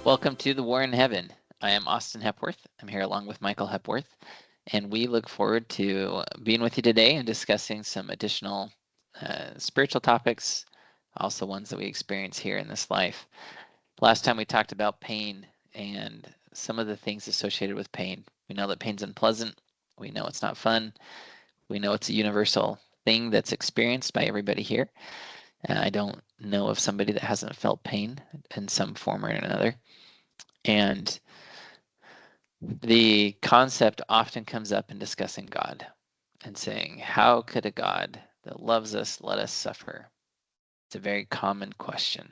Welcome to The War in Heaven. I am Austin Hepworth. I'm here along with Michael Hepworth, and we look forward to being with you today and discussing some additional spiritual topics, also ones that we experience here in this life. Last time we talked about pain and some of the things associated with pain. We know that pain's unpleasant. We know it's not fun. We know it's a universal thing that's experienced by everybody here. I don't know of somebody that hasn't felt pain in some form or another. And the concept often comes up in discussing God and saying, how could a God that loves us let us suffer? It's a very common question.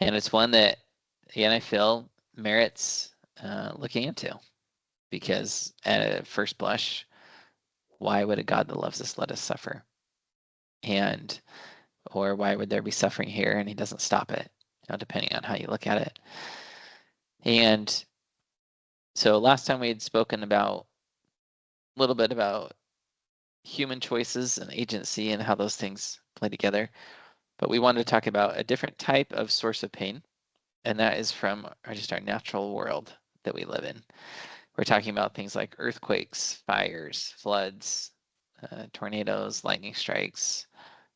And it's one that, again, I feel merits looking into, because at first blush, why would a God that loves us let us suffer? And, or why would there be suffering here and he doesn't stop it, depending on how you look at it. And so last time we had spoken about a little bit about human choices and agency and how those things play together. But we wanted to talk about a different type of source of pain, and that is from just our natural world that we live in. We're talking about things like earthquakes, fires, floods, tornadoes, lightning strikes.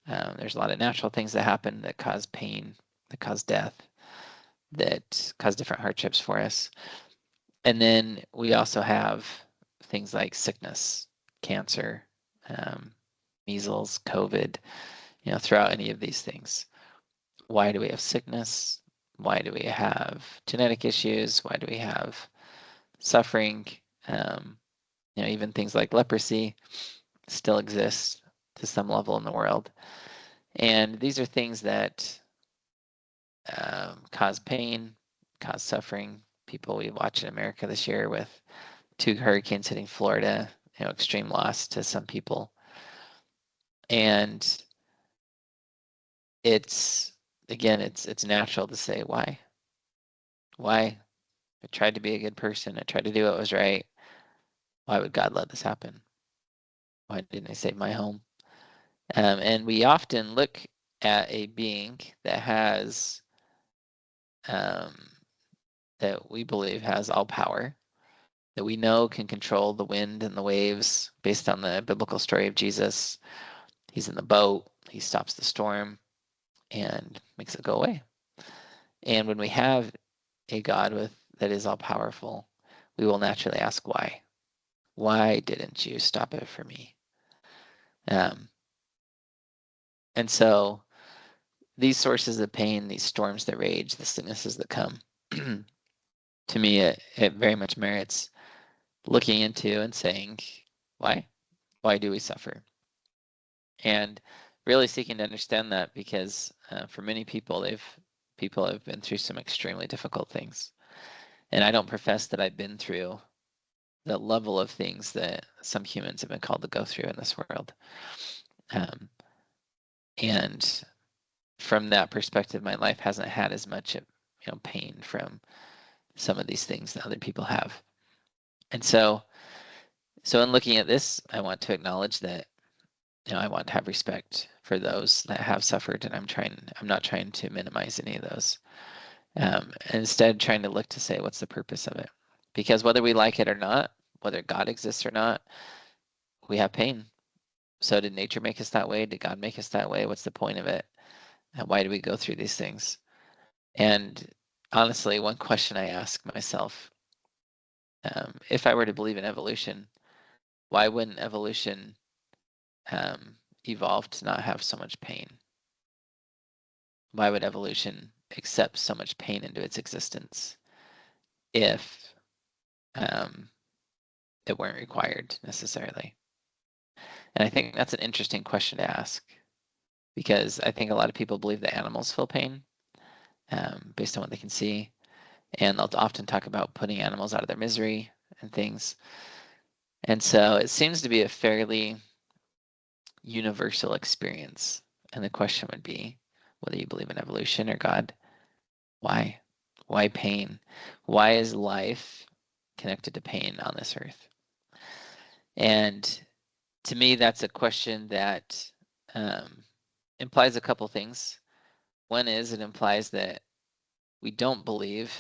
There's a lot of natural things that happen that cause pain, that cause death, that cause different hardships for us. And then we also have things like sickness, cancer, um, measles, COVID, throughout any of these things. Why do we have sickness? Why do we have genetic issues? Why do we have suffering? Even things like leprosy still exist to some level in the world. And these are things that cause pain, cause suffering. People we watch in America this year with 2 hurricanes hitting Florida, extreme loss to some people. And it's natural to say, why? I tried to be a good person. I tried to do what was right. Why would God let this happen? Why didn't I save my home? And we often look at a being that has, that we believe has all power, that we know can control the wind and the waves based on the biblical story of Jesus. He's in the boat, he stops the storm and makes it go away. And when we have a God that is all powerful, we will naturally ask why. Why didn't you stop it for me? Um, and so these sources of pain, these storms that rage, the sicknesses that come, to me, it very much merits looking into and saying, why? Why do we suffer? And really seeking to understand that, because for many people, people have been through some extremely difficult things. And I don't profess that I've been through the level of things that some humans have been called to go through in this world. And from that perspective, my life hasn't had as much pain from some of these things that other people have. And so in looking at this, I want to acknowledge that I want to have respect for those that have suffered, and I'm not trying to minimize any of those. Instead, trying to look to say, what's the purpose of it? Because whether we like it or not, whether God exists or not, we have pain. So did nature make us that way? Did God make us that way? What's the point of it? Why do we go through these things? And honestly, one question I ask myself, if I were to believe in evolution, why wouldn't evolution evolve to not have so much pain? Why would evolution accept so much pain into its existence if it weren't required necessarily? And I think that's an interesting question to ask, because I think a lot of people believe that animals feel pain based on what they can see. And they'll often talk about putting animals out of their misery and things. And so it seems to be a fairly universal experience. And the question would be, whether you believe in evolution or God, why? Why pain? Why is life connected to pain on this earth? And to me, that's a question that implies a couple things. One is, it implies that we don't believe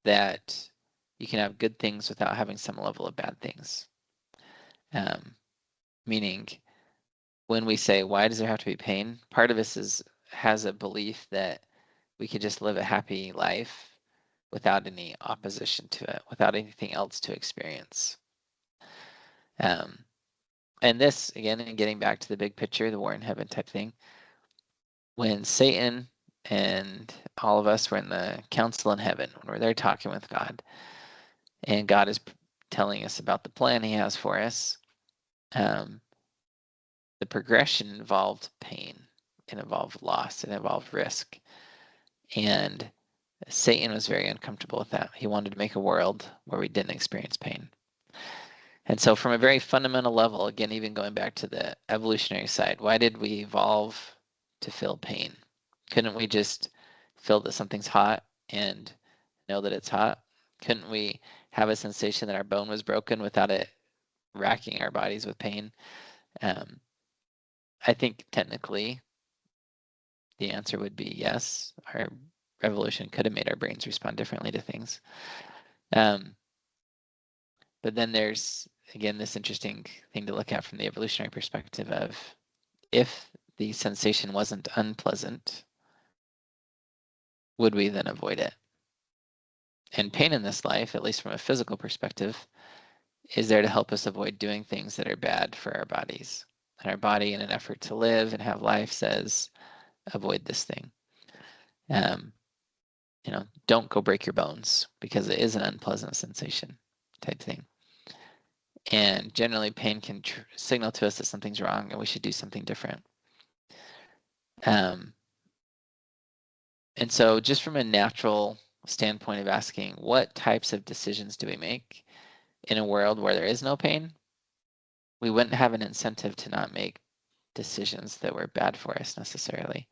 that you can have good things without having some level of bad things. Meaning, when we say, why does there have to be pain? Part of us has a belief that we could just live a happy life without any opposition to it, without anything else to experience. And this, again, and getting back to the big picture, the war in heaven type thing, when Satan and all of us were in the council in heaven, when we're there talking with God, and God is telling us about the plan he has for us, the progression involved pain, it involved loss, it involved risk. And Satan was very uncomfortable with that. He wanted to make a world where we didn't experience pain. And so from a very fundamental level, again, even going back to the evolutionary side, why did we evolve to feel pain? Couldn't we just feel that something's hot and know that it's hot? Couldn't we have a sensation that our bone was broken without it racking our bodies with pain? I think technically the answer would be yes. Our evolution could have made our brains respond differently to things. But then there's, again, this interesting thing to look at from the evolutionary perspective of, if the sensation wasn't unpleasant, would we then avoid it? And pain in this life, at least from a physical perspective, is there to help us avoid doing things that are bad for our bodies. And our body, in an effort to live and have life, says, avoid this thing. Don't go break your bones, because it is an unpleasant sensation type thing. And generally, pain can signal to us that something's wrong and we should do something different. And so just from a natural standpoint of asking, what types of decisions do we make in a world where there is no pain? We wouldn't have an incentive to not make decisions that were bad for us necessarily,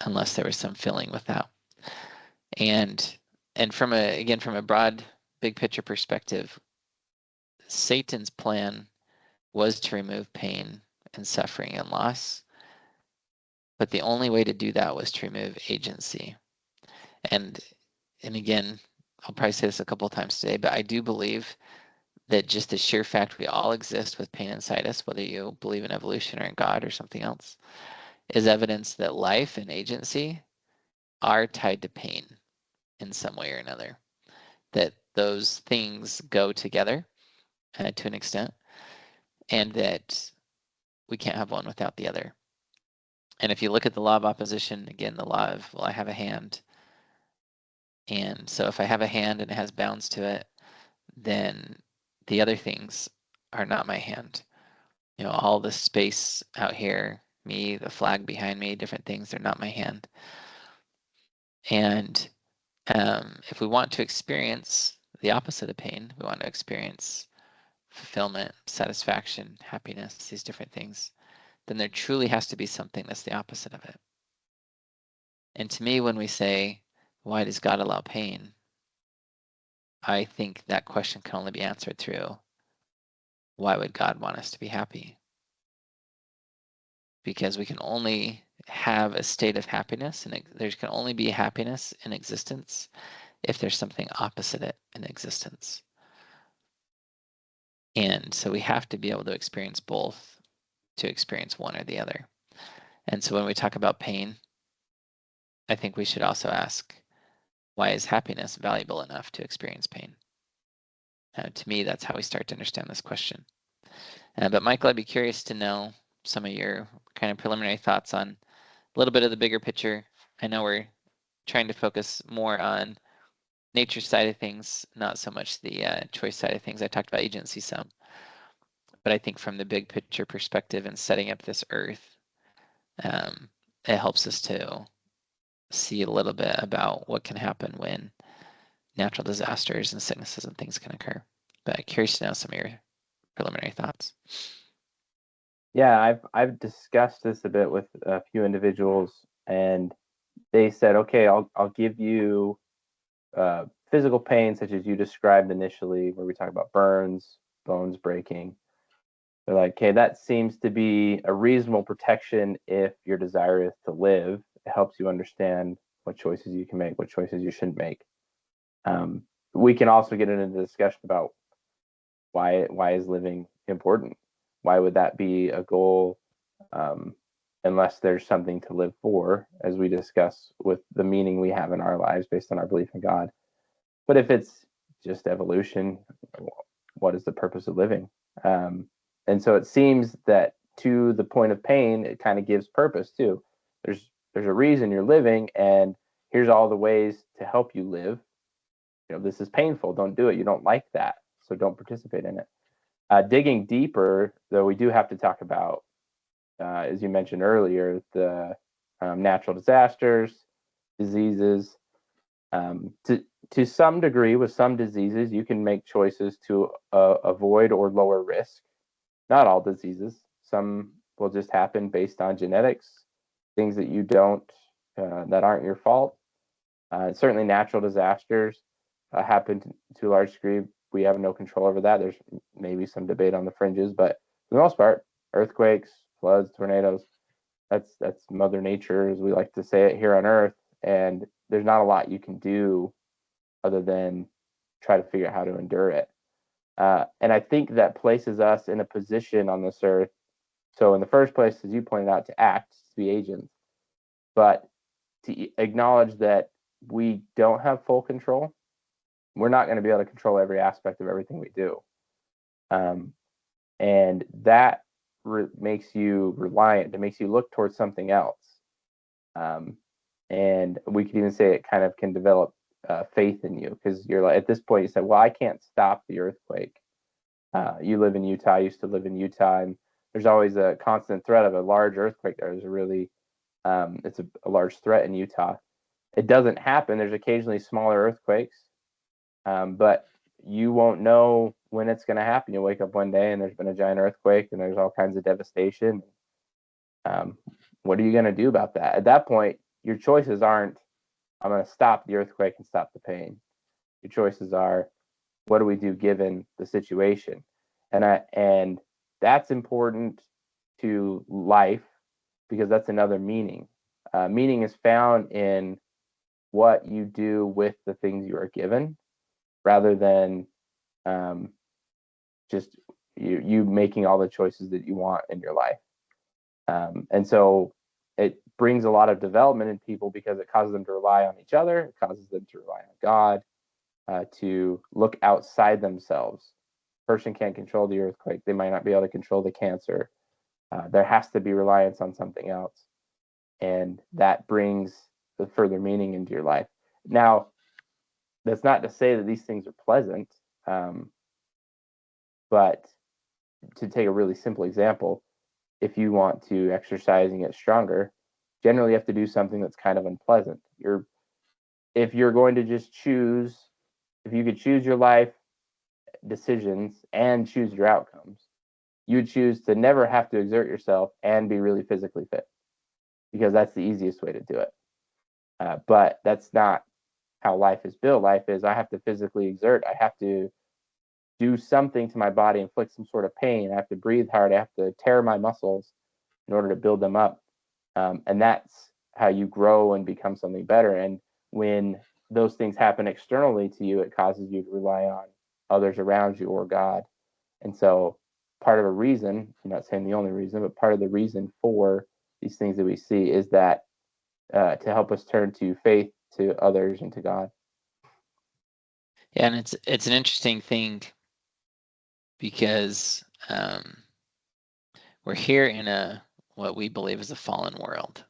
unless there was some feeling with that. And from a broad, big picture perspective, Satan's plan was to remove pain and suffering and loss, but the only way to do that was to remove agency. And again, I'll probably say this a couple of times today, but I do believe that just the sheer fact we all exist with pain inside us, whether you believe in evolution or in God or something else, is evidence that life and agency are tied to pain in some way or another, that those things go together to an extent, and that we can't have one without the other. And if you look at the law of opposition, again, the law of, well, I have a hand. And so if I have a hand and it has bounds to it, then the other things are not my hand. All the space out here, me, the flag behind me, different things, they're not my hand. And if we want to experience the opposite of pain, we want to experience fulfillment, satisfaction, happiness, these different things, then there truly has to be something that's the opposite of it. And to me, when we say, why does God allow pain? I think that question can only be answered through, why would God want us to be happy? Because we can only have a state of happiness, and there can only be happiness in existence if there's something opposite it in existence. And so we have to be able to experience both to experience one or the other. And so when we talk about pain, I think we should also ask, why is happiness valuable enough to experience pain? To me, that's how we start to understand this question. But Michael, I'd be curious to know some of your kind of preliminary thoughts on a little bit of the bigger picture. I know we're trying to focus more on nature side of things, not so much the choice side of things. I talked about agency some, but I think from the big picture perspective and setting up this earth, it helps us to see a little bit about what can happen when natural disasters and sicknesses and things can occur. But curious to know some of your preliminary thoughts. Yeah, I've discussed this a bit with a few individuals, and they said, okay, I'll give you physical pain such as you described initially, where we talk about burns, bones breaking. They're like, okay, that seems to be a reasonable protection if your desire is to live. It helps you understand what choices you can make, what choices you shouldn't make. We can also get into the discussion about why is living important? Why would that be a goal unless there's something to live for, as we discuss with the meaning we have in our lives based on our belief in God? But if it's just evolution, what is the purpose of living? And so it seems that to the point of pain, it kind of gives purpose too. There's a reason you're living, and here's all the ways to help you live. This is painful. Don't do it. You don't like that, so don't participate in it. Digging deeper, though, we do have to talk about, as you mentioned earlier, the natural disasters, diseases. To some degree, with some diseases, you can make choices to avoid or lower risk. Not all diseases. Some will just happen based on genetics, things that you don't, that aren't your fault. Certainly natural disasters happen to a large degree. We have no control over that. There's maybe some debate on the fringes, but for the most part, earthquakes, floods, tornadoes, that's Mother Nature, as we like to say it here on Earth. And there's not a lot you can do other than try to figure out how to endure it. And I think that places us in a position on this earth. So in the first place, as you pointed out, to act, to be agents, but to acknowledge that we don't have full control. We're not going to be able to control every aspect of everything we do. And that makes you reliant. It makes you look towards something else. And we could even say it kind of can develop faith in you, because you're like, at this point, you say, well, I can't stop the earthquake. You live in Utah. I used to live in Utah, and there's always a constant threat of a large earthquake. There's a really, it's a large threat in Utah. It doesn't happen. There's occasionally smaller earthquakes, but you won't know when it's going to happen. You'll wake up one day and there's been a giant earthquake and there's all kinds of devastation. What are you going to do about that? At that point, your choices aren't, I'm going to stop the earthquake and stop the pain. Your choices are, what do we do given the situation? And that's important to life, because that's another meaning. Meaning is found in what you do with the things you are given, rather than just you making all the choices that you want in your life. And so it brings a lot of development in people, because it causes them to rely on each other. It causes them to rely on God, to look outside themselves. Person can't control the earthquake. They might not be able to control the cancer. There has to be reliance on something else. And that brings the further meaning into your life. Now, that's not to say that these things are pleasant, but to take a really simple example, if you want to exercise and get stronger, generally you have to do something that's kind of unpleasant. If you're going to just choose, if you could choose your life decisions and choose your outcomes, you would choose to never have to exert yourself and be really physically fit, because that's the easiest way to do it. But that's not how life is built. Life is, I have to physically exert. I have to do something to my body, inflict some sort of pain. I have to breathe hard. I have to tear my muscles in order to build them up. And that's how you grow and become something better. And when those things happen externally to you, it causes you to rely on others around you or God. And so part of a reason, I'm not saying the only reason, but part of the reason for these things that we see is that to help us turn to faith, to others, and to God. Yeah, and it's an interesting thing, because we're here in what we believe is a fallen world,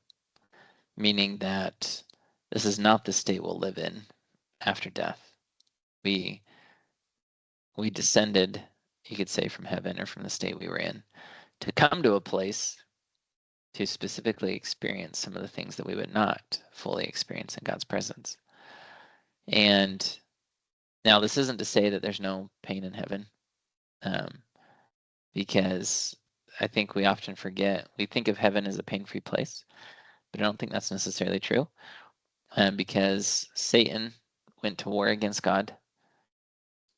meaning that this is not the state we'll live in after death. We descended, you could say, from heaven, or from the state we were in, to come to a place to specifically experience some of the things that we would not fully experience in God's presence. And now, this isn't to say that there's no pain in heaven, because I think we often forget. We think of heaven as a pain-free place, but I don't think that's necessarily true, because Satan went to war against God,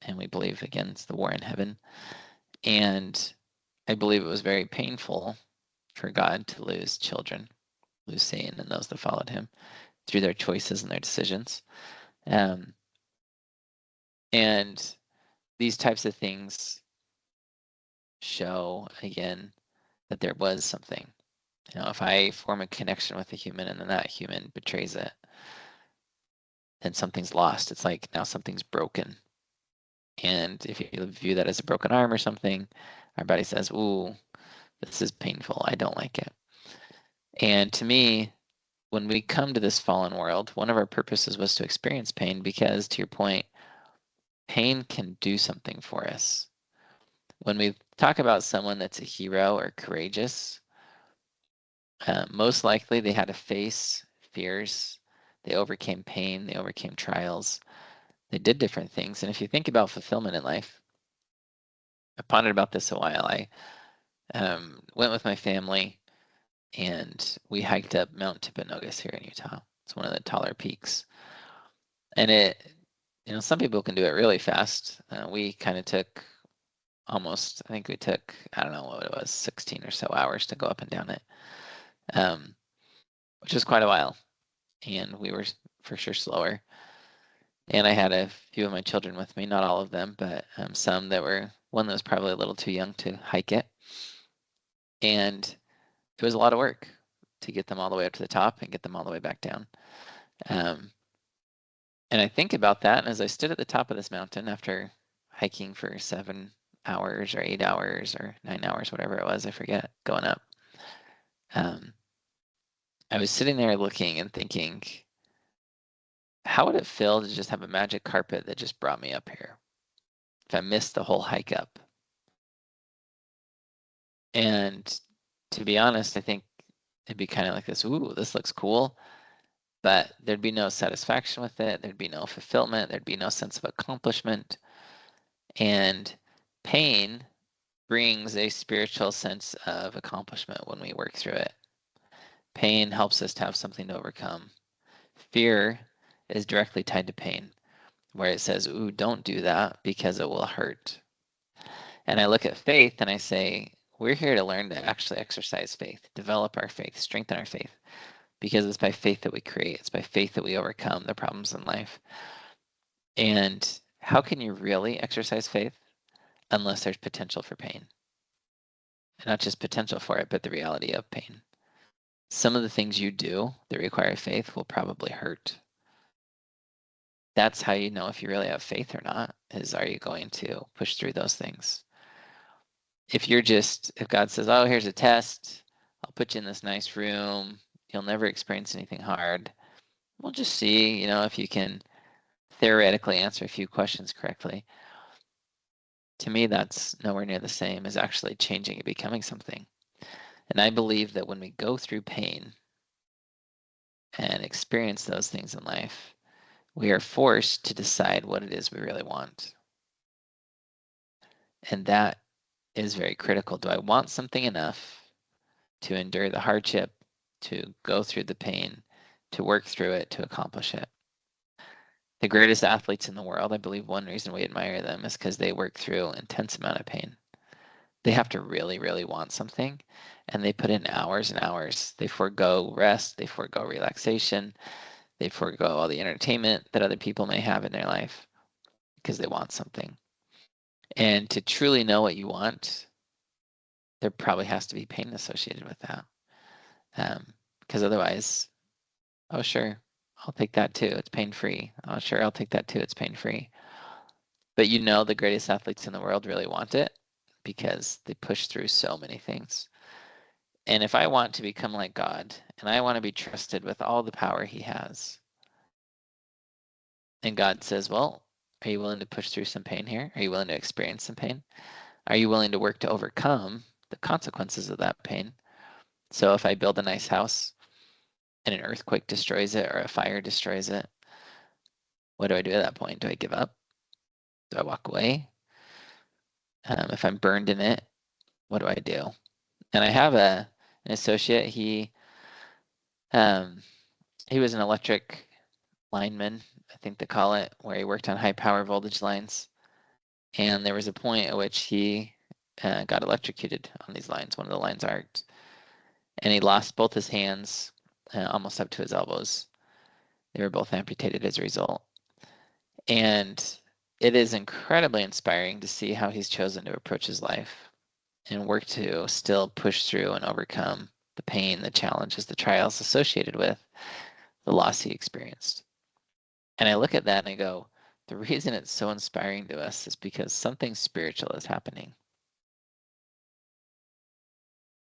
and we believe against the war in heaven. And I believe it was very painful for God to lose children, lose Satan and those that followed him, through their choices and their decisions. And these types of things show, again, that there was something. If I form a connection with a human and then that human betrays it, then something's lost. It's like now something's broken. And if you view that as a broken arm or something, our body says, ooh, this is painful. I don't like it. And to me, when we come to this fallen world, one of our purposes was to experience pain because, to your point, pain can do something for us. When we talk about someone that's a hero or courageous, most likely they had to face fears. They overcame pain. They overcame trials. They did different things. And if you think about fulfillment in life, I pondered about this a while. I went with my family and we hiked up Mount Timpanogos here in Utah. It's one of the taller peaks. And some people can do it really fast. We kind of took I think we took, I don't know what it was, 16 or so hours to go up and down it, which was quite a while. And we were for sure slower. And I had a few of my children with me, not all of them, but some one that was probably a little too young to hike it. And it was a lot of work to get them all the way up to the top and get them all the way back down. And I think about that, and as I stood at the top of this mountain after hiking for 7 hours or 8 hours or 9 hours, whatever it was, I forget, going up. I was sitting there looking and thinking, how would it feel to just have a magic carpet that just brought me up here if I missed the whole hike up? And to be honest, I think it'd be kind of like this, ooh, this looks cool, but there'd be no satisfaction with it. There'd be no fulfillment. There'd be no sense of accomplishment. And pain brings a spiritual sense of accomplishment when we work through it. Pain helps us to have something to overcome. Fear is directly tied to pain, where it says, ooh, don't do that because it will hurt. And I look at faith and I say, we're here to learn to actually exercise faith, develop our faith, strengthen our faith, because it's by faith that we create. It's by faith that we overcome the problems in life. And how can you really exercise faith unless there's potential for pain? And not just potential for it, but the reality of pain. Some of the things you do that require faith will probably hurt. That's how you know if you really have faith or not, is are you going to push through those things? If God says, oh, here's a test, I'll put you in this nice room, you'll never experience anything hard. We'll just see, if you can theoretically answer a few questions correctly. To me, that's nowhere near the same as actually changing and becoming something. And I believe that when we go through pain and experience those things in life, we are forced to decide what it is we really want. And that is very critical. Do I want something enough to endure the hardship, to go through the pain, to work through it, to accomplish it? The greatest athletes in the world, I believe one reason we admire them is because they work through an intense amount of pain. They have to really, really want something, and they put in hours and hours. They forego rest, they forego relaxation, they forego all the entertainment that other people may have in their life because they want something. And to truly know what you want, there probably has to be pain associated with that. Because otherwise, oh, sure, I'll take that too. It's pain-free. Oh, sure, I'll take that too. It's pain-free. But the greatest athletes in the world really want it because they push through so many things. And if I want to become like God, and I want to be trusted with all the power he has, and God says, well, are you willing to push through some pain here? Are you willing to experience some pain? Are you willing to work to overcome the consequences of that pain? So if I build a nice house and an earthquake destroys it or a fire destroys it, what do I do at that point? Do I give up? Do I walk away? If I'm burned in it, what do I do? And I have an associate. He was an electric lineman, I think they call it, where he worked on high power voltage lines. And there was a point at which he got electrocuted on these lines. One of the lines arced, and he lost both his hands almost up to his elbows. They were both amputated as a result. And it is incredibly inspiring to see how he's chosen to approach his life and work to still push through and overcome the pain, the challenges, the trials associated with the loss he experienced. And I look at that and I go, the reason it's so inspiring to us is because something spiritual is happening.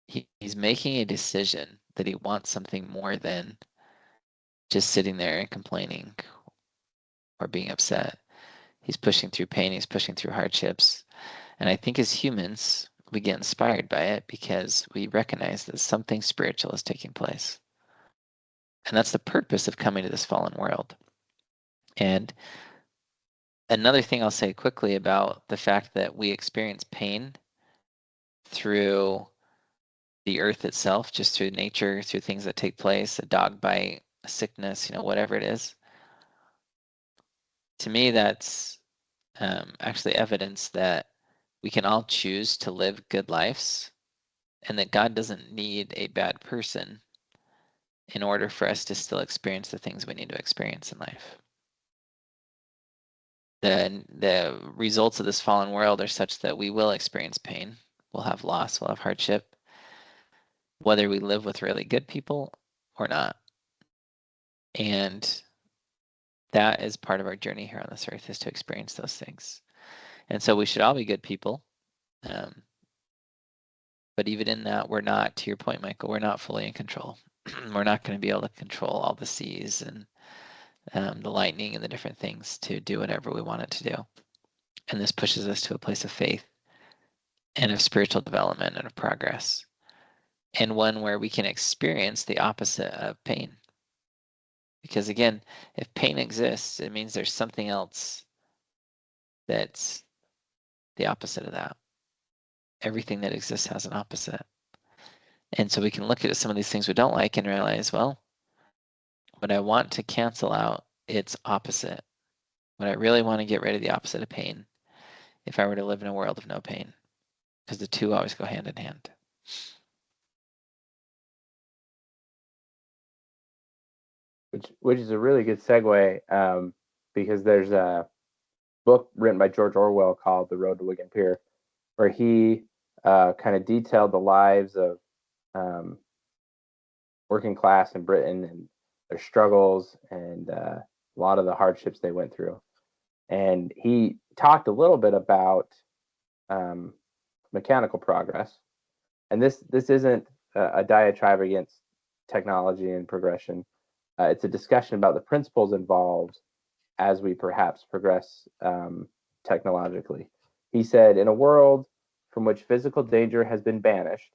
He's making a decision that he wants something more than just sitting there and complaining or being upset. He's pushing through pain, he's pushing through hardships. And I think as humans, we get inspired by it because we recognize that something spiritual is taking place. And that's the purpose of coming to this fallen world. And another thing I'll say quickly about the fact that we experience pain through the earth itself, just through nature, through things that take place, a dog bite, a sickness, whatever it is. To me, that's actually evidence that we can all choose to live good lives and that God doesn't need a bad person in order for us to still experience the things we need to experience in life. The results of this fallen world are such that we will experience pain, we'll have loss, we'll have hardship, whether we live with really good people or not. And that is part of our journey here on this earth, is to experience those things. And so we should all be good people. But even in that, we're not, to your point, Michael, we're not fully in control. We're not going to be able to control all the seas and the lightning and the different things to do whatever we want it to do. And this pushes us to a place of faith and of spiritual development and of progress, and one where we can experience the opposite of pain. Because again, if pain exists, it means there's something else that's the opposite of that. Everything that exists has an opposite. And so we can look at some of these things we don't like and realize, well, what I want to cancel out, its opposite. What I really want to get rid of the opposite of pain if I were to live in a world of no pain, because the two always go hand in hand. Which is a really good segue, because there's a book written by George Orwell called The Road to Wigan Pier, where he kind of detailed the lives of working class in Britain and their struggles and a lot of the hardships they went through. And he talked a little bit about mechanical progress. And this isn't a diatribe against technology and progression. It's a discussion about the principles involved as we perhaps progress technologically. He said, in a world from which physical danger has been banished,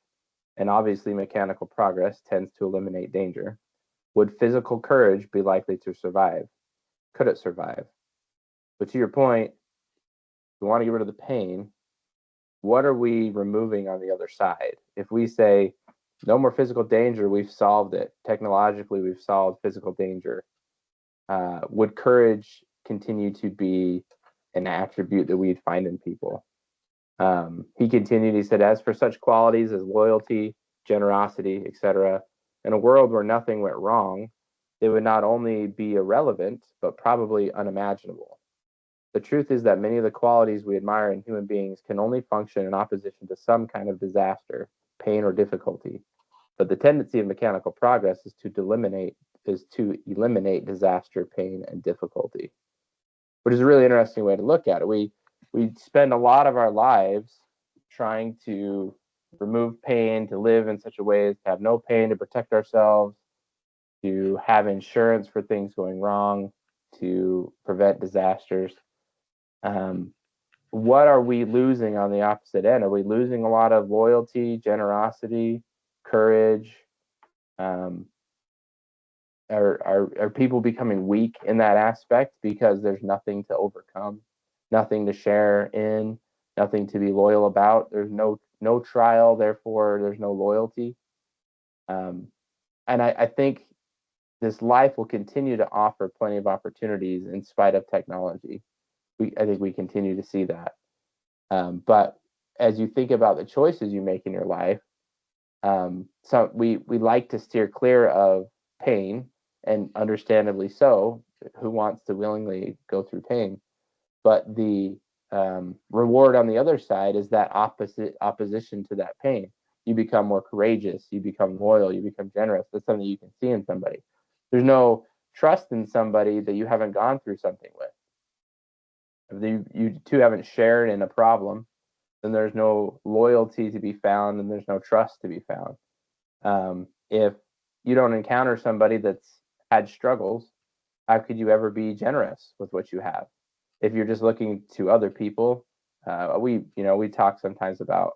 and obviously mechanical progress tends to eliminate danger, would physical courage be likely to survive? Could it survive? But to your point, we want to get rid of the pain. What are we removing on the other side? If we say no more physical danger, we've solved it. Technologically, we've solved physical danger. Would courage continue to be an attribute that we'd find in people? He continued, he said, as for such qualities as loyalty, generosity, etc., in a world where nothing went wrong, they would not only be irrelevant, but probably unimaginable. The truth is that many of the qualities we admire in human beings can only function in opposition to some kind of disaster, pain, or difficulty. But the tendency of mechanical progress is to eliminate disaster, pain, and difficulty, which is a really interesting way to look at it. We spend a lot of our lives trying to remove pain, to live in such a way as to have no pain, to protect ourselves, to have insurance for things going wrong, to prevent disasters. What are we losing on the opposite end? Are we losing a lot of loyalty, generosity, courage? Are people becoming weak in that aspect because there's nothing to overcome, nothing to share in, nothing to be loyal about? There's no trial, therefore there's no loyalty. And I think this life will continue to offer plenty of opportunities in spite of technology. I think we continue to see that. But as you think about the choices you make in your life, so we like to steer clear of pain and understandably so. Who wants to willingly go through pain? But the reward on the other side is that opposition to that pain. You become more courageous, you become loyal, you become generous. That's something you can see in somebody. There's no trust in somebody that you haven't gone through something with. If you two haven't shared in a problem, then there's no loyalty to be found and there's no trust to be found. If you don't encounter somebody that's had struggles, how could you ever be generous with what you have? If you're just looking to other people, we talk sometimes about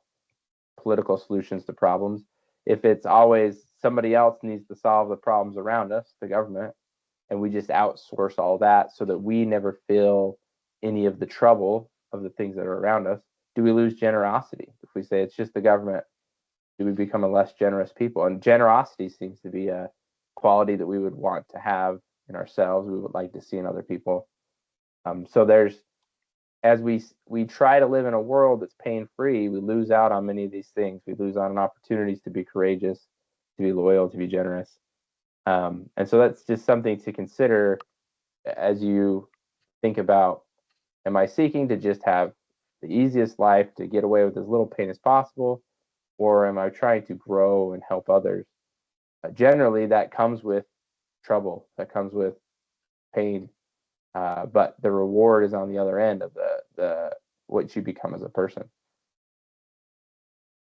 political solutions to problems. If it's always somebody else needs to solve the problems around us, the government, and we just outsource all that so that we never feel any of the trouble of the things that are around us, do we lose generosity? If we say it's just the government, do we become a less generous people? And generosity seems to be a quality that we would want to have in ourselves, we would like to see in other people. So there's, as we try to live in a world that's pain-free, we lose out on many of these things. We lose out on opportunities to be courageous, to be loyal, to be generous. And so that's just something to consider as you think about, am I seeking to just have the easiest life, to get away with as little pain as possible, or am I trying to grow and help others? Generally, that comes with trouble, that comes with pain, but the reward is on the other end of the what you become as a person.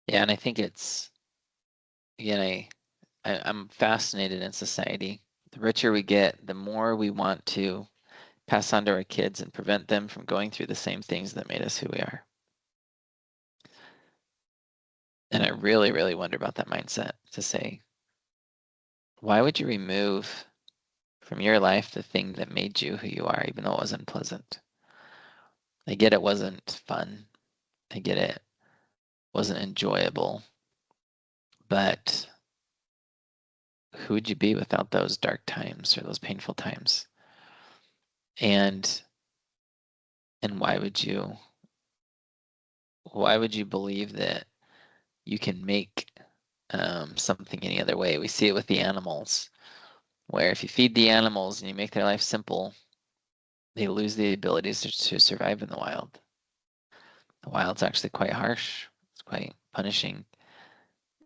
Yeah, and I think it's, again, I'm fascinated in society. The richer we get, the more we want to pass on to our kids and prevent them from going through the same things that made us who we are. And I really, really wonder about that mindset, to say, why would you remove from your life the thing that made you who you are, even though it was unpleasant? I get it wasn't fun. I get it wasn't enjoyable. But who would you be without those dark times or those painful times? And why would you believe that you can make something any other way? We see it with the animals, where if you feed the animals and you make their life simple, they lose the abilities to survive in the wild. The wild's actually quite harsh. It's quite punishing.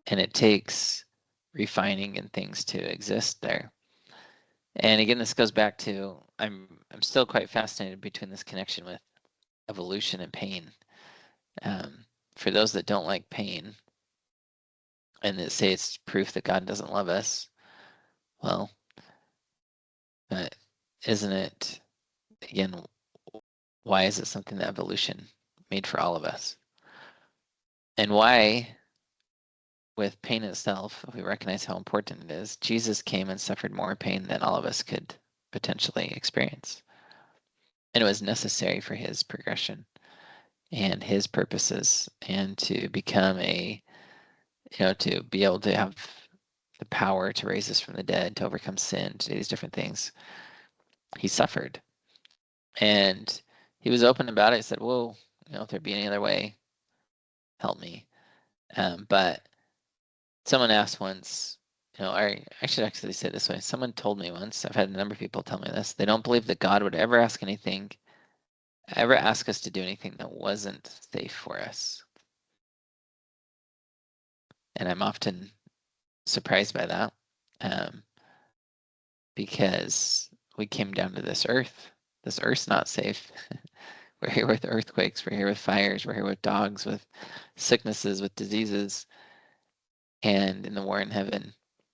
And it takes refining and things to exist there. And again, this goes back to, I'm still quite fascinated between this connection with evolution and pain. For those that don't like pain and that say it's proof that God doesn't love us, well, but isn't it, again, why is it something that evolution made for all of us? And why, with pain itself, if we recognize how important it is, Jesus came and suffered more pain than all of us could potentially experience. And it was necessary for his progression and his purposes, and to become to be able to have the power to raise us from the dead, to overcome sin, to do these different things. He suffered. And he was open about it. He said, "Whoa, if there be any other way, help me." But someone asked once, or I should actually say it this way. Someone told me once, I've had a number of people tell me this, they don't believe that God would ever ask us to do anything that wasn't safe for us. And I'm often surprised by that, because we came down to this earth. This earth's not safe. We're here with earthquakes, we're here with fires, we're here with dogs, with sicknesses, with diseases. And in the war in heaven,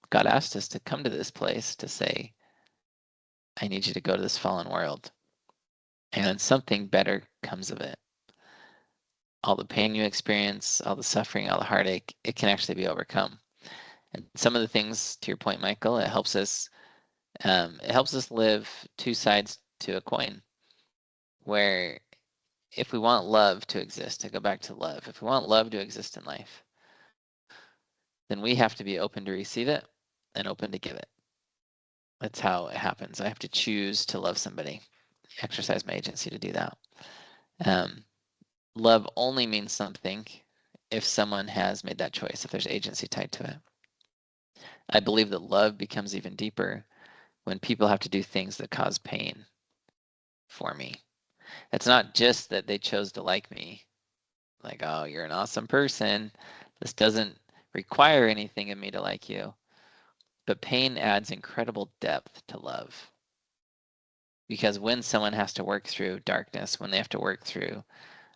God asked us to come to this place to say, I need you to go to this fallen world. And something better comes of it. All the pain you experience, all the suffering, all the heartache, it can actually be overcome. And some of the things, to your point, Michael, it helps us live two sides to a coin, where if we want love to exist, to go back to love, if we want love to exist in life, then we have to be open to receive it and open to give it. That's how it happens. I have to choose to love somebody, exercise my agency to do that. Love only means something if someone has made that choice, if there's agency tied to it. I believe that love becomes even deeper when people have to do things that cause pain for me. It's not just that they chose to like me, like, oh, you're an awesome person. This doesn't require anything of me to like you. But pain adds incredible depth to love. Because when someone has to work through darkness, when they have to work through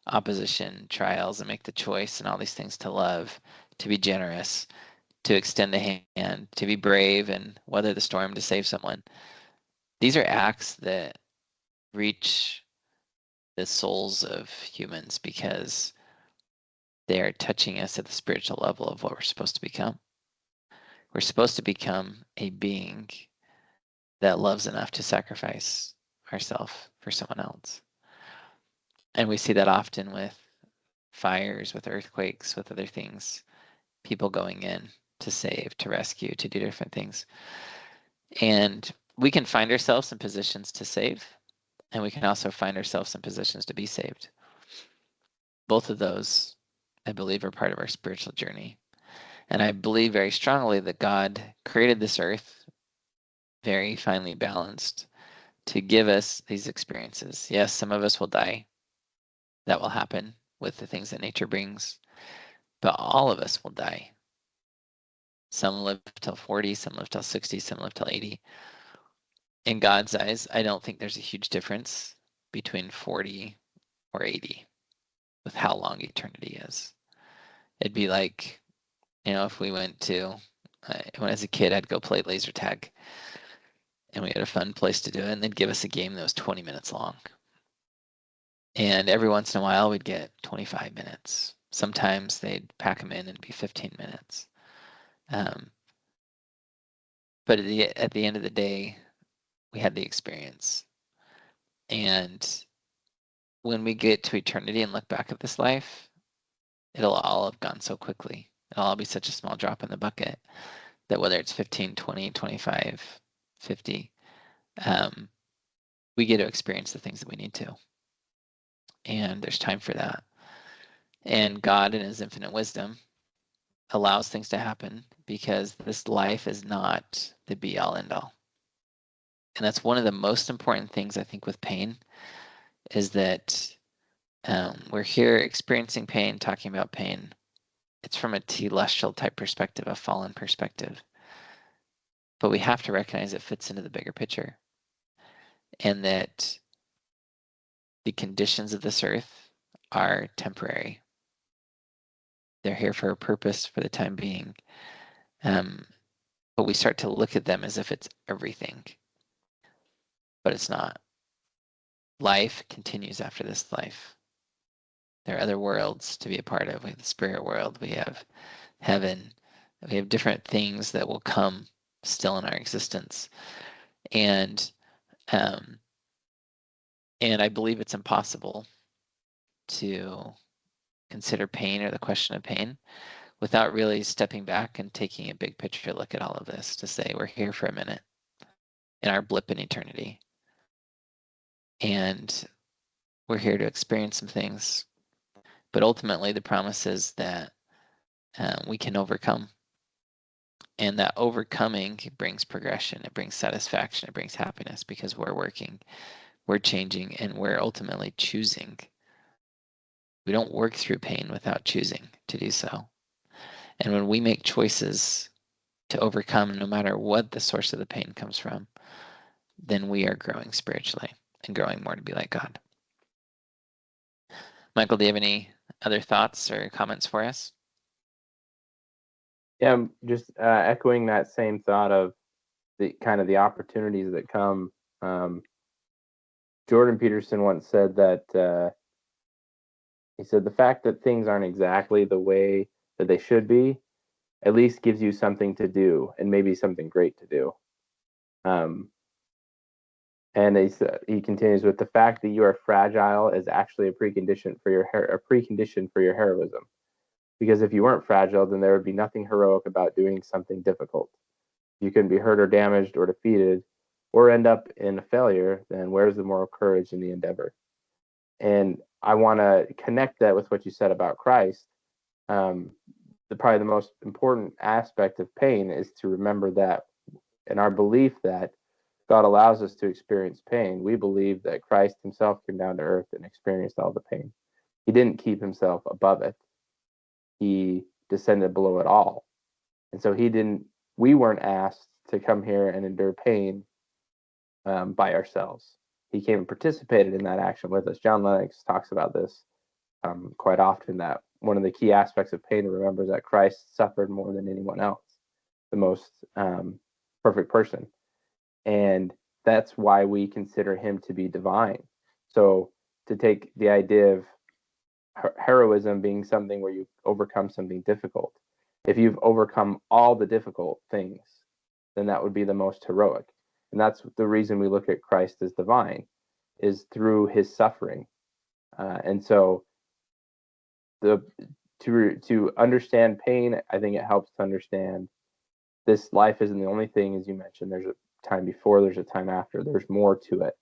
opposition, trials, and make the choice and all these things to love, to be generous, to extend a hand, to be brave and weather the storm to save someone, these are acts that reach the souls of humans because they are touching us at the spiritual level of what we're supposed to become. We're supposed to become a being that loves enough to sacrifice ourselves for someone else. And we see that often with fires, with earthquakes, with other things, people going in to save, to rescue, to do different things. And we can find ourselves in positions to save, and we can also find ourselves in positions to be saved. Both of those, I believe, are part of our spiritual journey. And I believe very strongly that God created this earth very finely balanced to give us these experiences. Yes, some of us will die. That will happen with the things that nature brings, but all of us will die. Some live till 40, some live till 60, some live till 80. In God's eyes, I don't think there's a huge difference between 40 or 80 with how long eternity is. It'd be like, if we went to, when I was a kid, I'd go play laser tag, and we had a fun place to do it, and they'd give us a game that was 20 minutes long. And every once in a while, we'd get 25 minutes. Sometimes they'd pack them in and be 15 minutes. But at the end of the day, we had the experience. And when we get to eternity and look back at this life, it'll all have gone so quickly. It'll all be such a small drop in the bucket that whether it's 15, 20, 25, 50, we get to experience the things that we need to. And there's time for that. And God, in his infinite wisdom, allows things to happen because this life is not the be all end all. And that's one of the most important things, I think, with pain is that we're here experiencing pain, talking about pain. It's from a telestial type perspective, a fallen perspective. But we have to recognize it fits into the bigger picture and that the conditions of this earth are temporary. They're here for a purpose for the time being. But we start to look at them as if it's everything. But it's not. Life continues after this life. There are other worlds to be a part of. We have the spirit world. We have heaven. We have different things that will come still in our existence. And I believe it's impossible to consider pain or the question of pain without really stepping back and taking a big picture look at all of this to say we're here for a minute in our blip in eternity. And we're here to experience some things. But ultimately, the promise is that we can overcome. And that overcoming brings progression, it brings satisfaction, it brings happiness because we're working, we're changing, and we're ultimately choosing. We don't work through pain without choosing to do so. And when we make choices to overcome, no matter what the source of the pain comes from, then we are growing spiritually and growing more to be like God. Michael, do you have any other thoughts or comments for us? Yeah, I'm just echoing that same thought of the kind of the opportunities that come. Jordan Peterson once said that he said the fact that things aren't exactly the way that they should be at least gives you something to do and maybe something great to do. And he continues with the fact that you are fragile is actually a precondition for your heroism. Because if you weren't fragile, then there would be nothing heroic about doing something difficult. If you couldn't be hurt or damaged or defeated or end up in a failure, then where's the moral courage in the endeavor? And I want to connect that with what you said about Christ. Probably the most important aspect of pain is to remember that, and our belief that God allows us to experience pain, we believe that Christ himself came down to earth and experienced all the pain. He didn't keep himself above it. He descended below it all. And so we weren't asked to come here and endure pain by ourselves. He came and participated in that action with us. John Lennox talks about this quite often, that one of the key aspects of pain to remember is that Christ suffered more than anyone else, the most perfect person. And that's why we consider him to be divine. So to take the idea of heroism being something where you overcome something difficult, if you've overcome all the difficult things, then that would be the most heroic. And that's the reason we look at Christ as divine, is through his suffering. And so to understand pain, I think it helps to understand this life isn't the only thing, as you mentioned. There's a time before, there's a time after, there's more to it.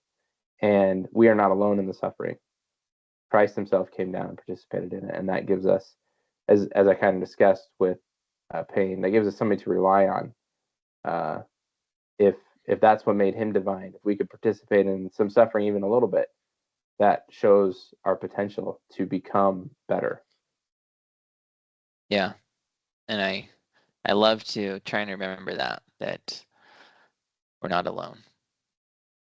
And we are not alone in the suffering. Christ himself came down and participated in it. And that gives us, as I kind of discussed with pain, that gives us somebody to rely on. If that's what made him divine, if we could participate in some suffering even a little bit, that shows our potential to become better. Yeah. And I love to try and remember that we're not alone.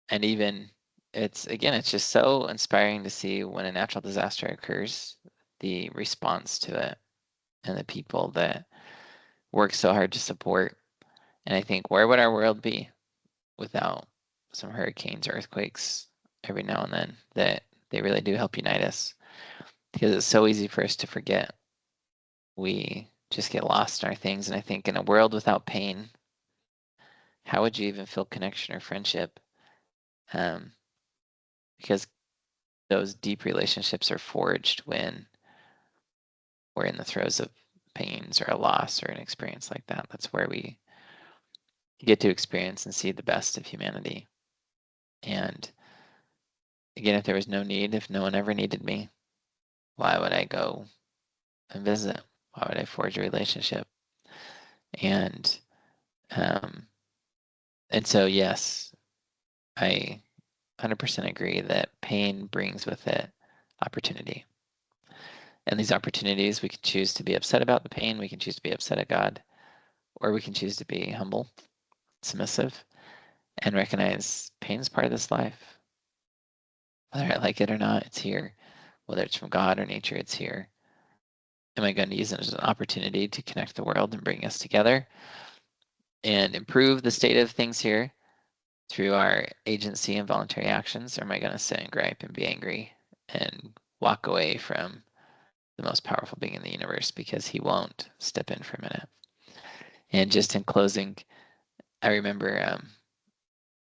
And even it's just so inspiring to see when a natural disaster occurs, the response to it and the people that work so hard to support. And I think, where would our world be without some hurricanes or earthquakes every now and then? That they really do help unite us, because it's so easy for us to forget. We just get lost in our things. And I think in a world without pain, how would you even feel connection or friendship? Because those deep relationships are forged when we're in the throes of pains or a loss or an experience like that. That's where we get to experience and see the best of humanity. And again, if there was no need, if no one ever needed me, why would I go and visit? Why would I forge a relationship? And so, yes, I 100% agree that pain brings with it opportunity. And these opportunities, we can choose to be upset about the pain, we can choose to be upset at God, or we can choose to be humble, submissive, and recognize pain is part of this life. Whether I like it or not, it's here. Whether it's from God or nature, it's here. Am I going to use it as an opportunity to connect the world and bring us together and improve the state of things here through our agency and voluntary actions? Or am I going to sit and gripe and be angry and walk away from the most powerful being in the universe because he won't step in for a minute? And just in closing, I remember,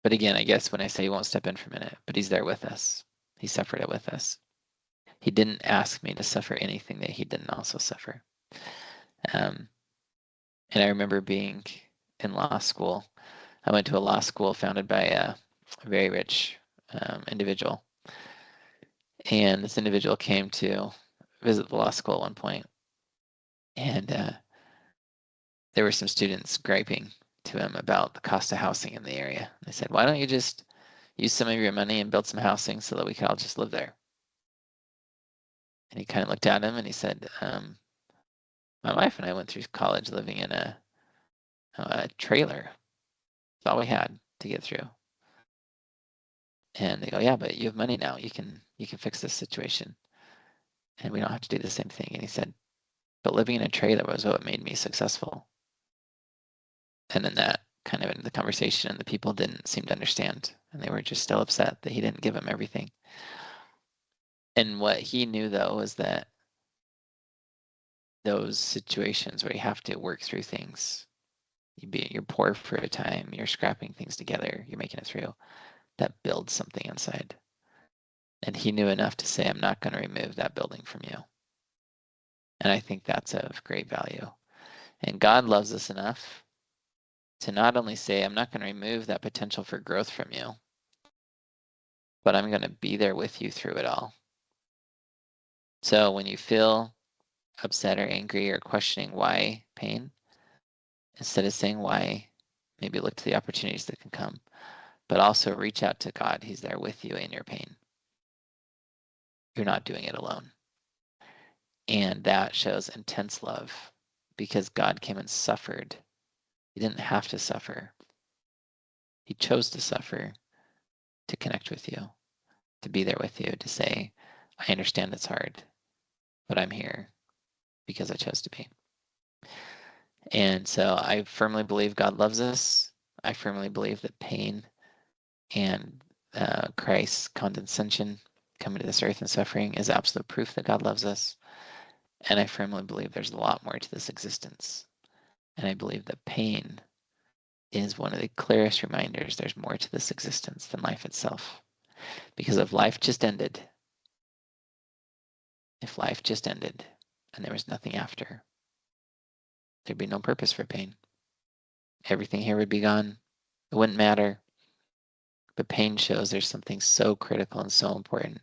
but again, I guess when I say he won't step in for a minute, but he's there with us. He suffered it with us. He didn't ask me to suffer anything that he didn't also suffer. And I remember being in law school. I went to a law school founded by a very rich individual. And this individual came to visit the law school at one point. And there were some students griping to him about the cost of housing in the area. They said, why don't you just use some of your money and build some housing so that we can all just live there? And he kind of looked at him and he said, my wife and I went through college living in a trailer. That's all we had to get through. And they go, yeah, but you have money now. You can fix this situation. And we don't have to do the same thing. And he said, but living in a trailer was what made me successful. And then that kind of ended the conversation, and the people didn't seem to understand. And they were just still upset that he didn't give them everything. And what he knew, though, was that those situations where you have to work through things, you're poor for a time, you're scrapping things together, you're making it through, that builds something inside. And he knew enough to say, I'm not going to remove that building from you. And I think that's of great value. And God loves us enough to not only say, I'm not going to remove that potential for growth from you, but I'm going to be there with you through it all. So when you feel upset or angry or questioning why pain, instead of saying why, maybe look to the opportunities that can come. but also reach out to God. He's there with you in your pain. You're not doing it alone. And that shows intense love because God came and suffered. He didn't have to suffer. He chose to suffer to connect with you, to be there with you, to say, I understand it's hard, but I'm here because I chose to be. And so I firmly believe God loves us. I firmly believe that pain and Christ's condescension coming to this earth and suffering is absolute proof that God loves us. And I firmly believe there's a lot more to this existence. And I believe that pain is one of the clearest reminders there's more to this existence than life itself. Because if life just ended and there was nothing after, there'd be no purpose for pain. Everything here would be gone. It wouldn't matter. But pain shows there's something so critical and so important.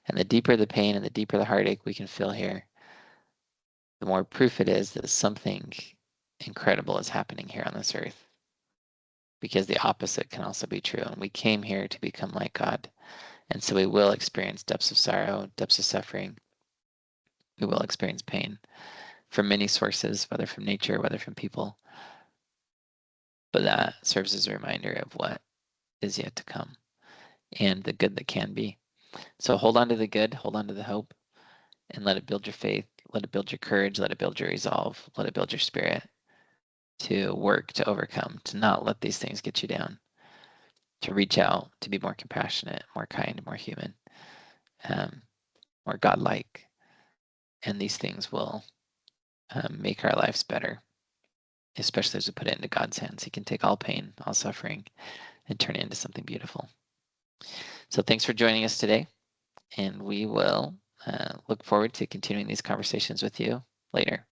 And the deeper the pain and the deeper the heartache we can feel here, the more proof it is that something incredible is happening here on this earth. Because the opposite can also be true. And we came here to become like God. And so we will experience depths of sorrow, depths of suffering. We will experience pain from many sources, whether from nature, whether from people. But that serves as a reminder of what is yet to come and the good that can be. So hold on to the good, hold on to the hope, and let it build your faith, let it build your courage, let it build your resolve, let it build your spirit to work, to overcome, to not let these things get you down, to reach out, to be more compassionate, more kind, more human, more godlike. And these things will make our lives better, especially as we put it into God's hands. He can take all pain, all suffering, and turn it into something beautiful. So thanks for joining us today, and we will look forward to continuing these conversations with you later.